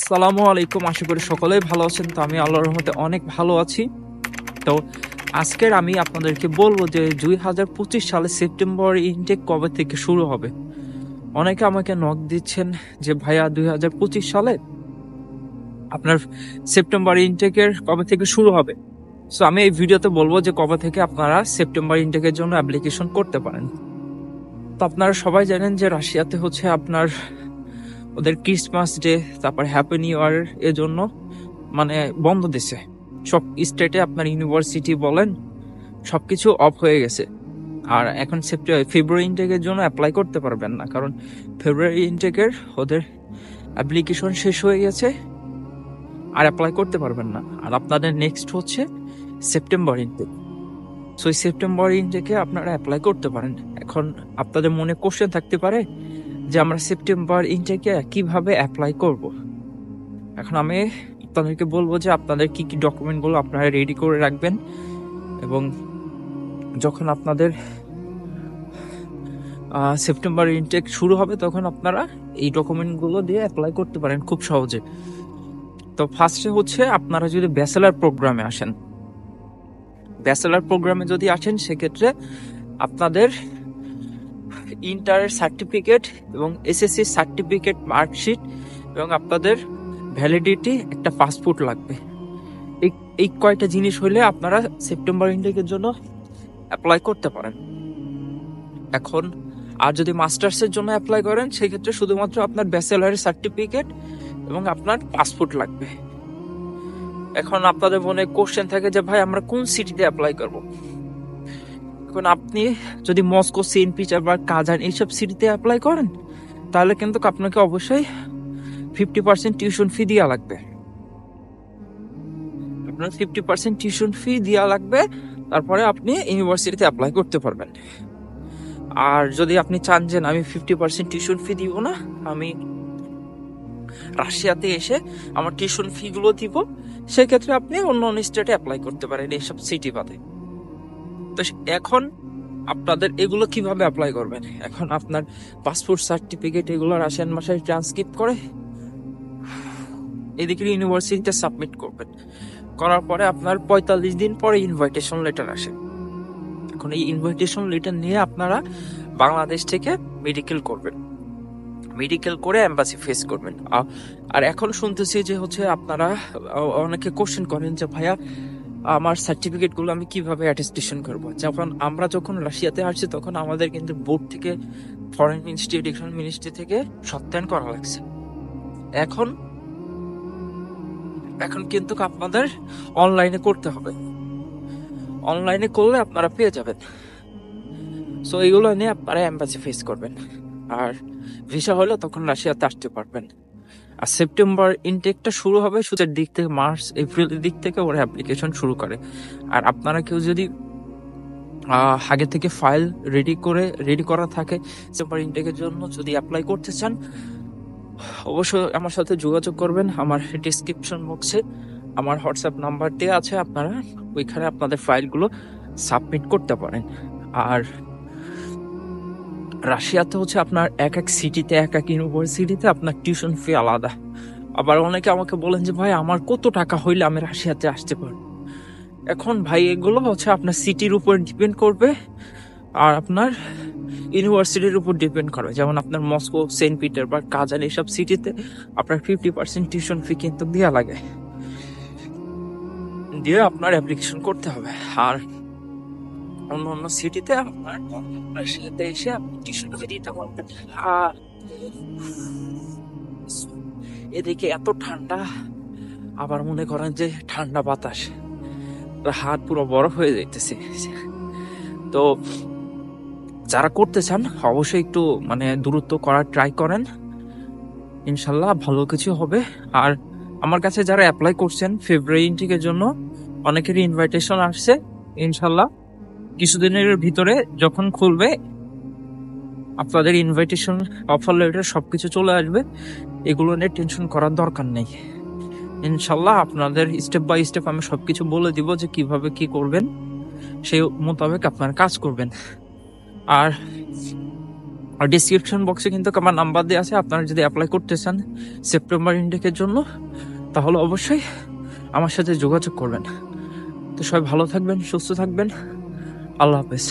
আসসালামু আলাইকুম। আশা করি সকলেই ভালো আছেন। তো আমি আল্লাহর রহমতে অনেক ভালো আছি। তো আজকের আমি আপনাদেরকে বলবো যে 2025 সালে সেপ্টেম্বর ইনটেক কবে থেকে শুরু হবে। অনেকে আমাকে নক দিচ্ছেন যে ভাইয়া 2025 সালে আপনার সেপ্টেম্বর ইনটেকের কবে থেকে শুরু হবে। সো আমি এই ভিডিওতে বলবো যে কবে থেকে আপনারা সেপ্টেম্বর ইনটেকের জন্য অ্যাপ্লিকেশন করতে পারেন। তো আপনারা সবাই জানেন যে রাশিয়াতে হচ্ছে আপনার ওদের ক্রিসমাস ডে, তারপর হ্যাপি নিউ ইয়ার এর জন্য মানে বন্ধ দিছে। সব স্টেটে আপনার ইউনিভার্সিটি বলেন সবকিছু অফ হয়ে গেছে। আর এখন ফেব্রুয়ারি ইনটেকের জন্য অ্যাপ্লাই করতে পারবেন না, কারণ ফেব্রুয়ারি ইনটেকের ওদের অ্যাপ্লিকেশন শেষ হয়ে গেছে, আর অ্যাপ্লাই করতে পারবেন না। আর আপনাদের নেক্সট হচ্ছে সেপ্টেম্বর ইনটেক। সো এই সেপ্টেম্বর ইনটেকে আপনারা অ্যাপ্লাই করতে পারেন। এখন আপনাদের মনে কোশ্চেন থাকতে পারে যে আমরা সেপ্টেম্বর ইনটেকে কিভাবে অ্যাপ্লাই করব। এখন আমি আপনাদেরকে বলবো যে আপনাদের কি কি ডকুমেন্টগুলো আপনারা রেডি করে রাখবেন, এবং যখন আপনাদের সেপ্টেম্বর ইনটেক শুরু হবে তখন আপনারা এই ডকুমেন্টগুলো দিয়ে অ্যাপ্লাই করতে পারেন খুব সহজে। তো ফার্স্টে হচ্ছে আপনারা যদি ব্যাচেলার প্রোগ্রামে আসেন, ব্যাচেলার প্রোগ্রামে যদি আসেন সেক্ষেত্রে আপনাদের ইন্টারের সার্টিফিকেট এবং এসএসসি সার্টিফিকেট, মার্কশিট এবং আপনাদের ভ্যালিডিটি একটা পাসপোর্ট লাগবে। এই কয়টা জিনিস হইলে আপনারা সেপ্টেম্বর ইনটেকের জন্য অ্যাপ্লাই করতে পারেন। এখন আর যদি মাস্টার্সের জন্য অ্যাপ্লাই করেন সেক্ষেত্রে শুধুমাত্র আপনার ব্যাচেলারের সার্টিফিকেট এবং আপনার পাসপোর্ট লাগবে। এখন আপনাদের মনে কোশ্চেন থাকে যে ভাই আমরা কোন সিটিতে অ্যাপ্লাই করব। এখন আপনি যদি মস্কো, সেন্ট পিটারবার্গ, কাজান এইসব সিটিতে অ্যাপ্লাই করেন তাহলে কিন্তু আপনাকে অবশ্যই 50% টিউশন ফি দেওয়া লাগবে। আপনার 50% টিউশন ফি দেওয়া লাগবে, তারপরে আপনি ইউনিভার্সিটিতে অ্যাপ্লাই করতে পারবেন। আর যদি আপনি চান যে আমি 50% টিউশন ফি দিব না, আমি রাশিয়াতে এসে আমার টিউশন ফি গুলো দিব, সেক্ষেত্রে আপনি অন্য স্টেটে অ্যাপ্লাই করতে পারেন এইসব সিটি বাদে। তো এখন আপনাদের এগুলো কিভাবে অ্যাপ্লাই করবেন, এখন আপনার পাসপোর্ট সার্টিফিকেট এগুলো রাশিয়ান ভাষায় ট্রান্সক্রিপ্ট করে এদিকে ইউনিভার্সিটিতে সাবমিট করবেন। করার পরে আপনার 45 দিন পরে ইনভাইটেশন লেটার আসে। এখন এই ইনভাইটেশন লেটার নিয়ে আপনারা বাংলাদেশ থেকে মেডিকেল করবেন, মেডিকেল করে এম্বাসি ফেস করবেন। আর এখন শুনতেছি যে হচ্ছে আপনারা অনেকে কোশ্চেন করেন যে ভাইয়া আমার সার্টিফিকেট গুলো আমি কিভাবে অ্যাটেস্টেশন করবো। যখন রাশিয়াতে আসছি তখন আমাদের কিন্তু বোর্ড থেকে, ফরেন মিনিস্ট্রি, এডুকেশন মিনিস্ট্রি থেকে সত্যায়ন করা লাগছে। এখন কিন্তু আপনাদের অনলাইনে করতে হবে, অনলাইনে করলে আপনারা পেয়ে যাবেন। সো এইগুলো নিয়ে আপনারা এম্বাসি ফেস করবেন, আর ভিসা হলে তখন রাশিয়াতে আসতে পারবেন। আর সেপ্টেম্বর ইনটেকটা শুরু হবে শুরুর দিক থেকে, মার্চ এপ্রিলের দিক থেকে ওরা অ্যাপ্লিকেশন শুরু করে। আর আপনারা কেউ যদি আগে থেকে ফাইল রেডি করা থাকে সেপ্টেম্বর ইনটেকের জন্য, যদি অ্যাপ্লাই করতে চান অবশ্যই আমার সাথে যোগাযোগ করবেন। আমার ডিসক্রিপশন বক্সে আমার হোয়াটসঅ্যাপ নাম্বার দেওয়া আছে, আপনারা ওইখানে আপনাদের ফাইলগুলো সাবমিট করতে পারেন। আর রাশিয়াতে হচ্ছে আপনার এক এক সিটিতে, এক এক ইউনিভার্সিটিতে আপনার টিউশন ফি আলাদা। আবার অনেকে আমাকে বলেন যে ভাই আমার কত টাকা হইলে আমি রাশিয়াতে আসতে পারবো। এখন ভাই এগুলো হচ্ছে আপনার সিটির উপর ডিপেন্ড করবে আর আপনার ইউনিভার্সিটির উপর ডিপেন্ড করবে। যেমন আপনার মস্কো, সেন্ট পিটারবার্গ, কাজান এইসব সিটিতে আপনার 50% টিউশন ফি কিন্তু দেওয়া লাগে, দিয়ে আপনার অ্যাপ্লিকেশন করতে হবে। আর অন্য অন্য সিটিতে আপনার রাশিয়াতে এসে আপনি টিউশন ফি দিতে পারবেন। আর এদিকে এত ঠান্ডা, আবার মনে করেন যে ঠান্ডা বাতাস, হাত পুরো বরফ হয়ে যাইতেছে। তো যারা করতে চান অবশ্যই একটু দূরত্ব করার ট্রাই করেন, ইনশাল্লাহ ভালো কিছু হবে। আর আমার কাছে যারা অ্যাপ্লাই করছেন ফেব্রুয়ারি ইনটেকের জন্য, অনেকেরই ইনভাইটেশন আসছে। ইনশাল্লাহ কিছুদিনের ভিতরে যখন খুলবে আপনাদের ইনভাইটেশন, অফার লেটার সবকিছু চলে আসবে। এগুলো নিয়ে টেনশন করার দরকার নেই। ইনশাল্লাহ আপনাদের স্টেপ বাই স্টেপ আমি সবকিছু বলে দিব যে কিভাবে কি করবেন, সেই মোতাবেক আপনারা কাজ করবেন। আর আর ডিসক্রিপশন বক্সে কিন্তু আমার নাম্বার দেওয়া আছে, আপনারা যদি অ্যাপ্লাই করতে চান সেপ্টেম্বর ইনটেকের জন্য তাহলে অবশ্যই আমার সাথে যোগাযোগ করবেন। তো সবাই ভালো থাকবেন, সুস্থ থাকবেন, আল্লাহ হাফেজ।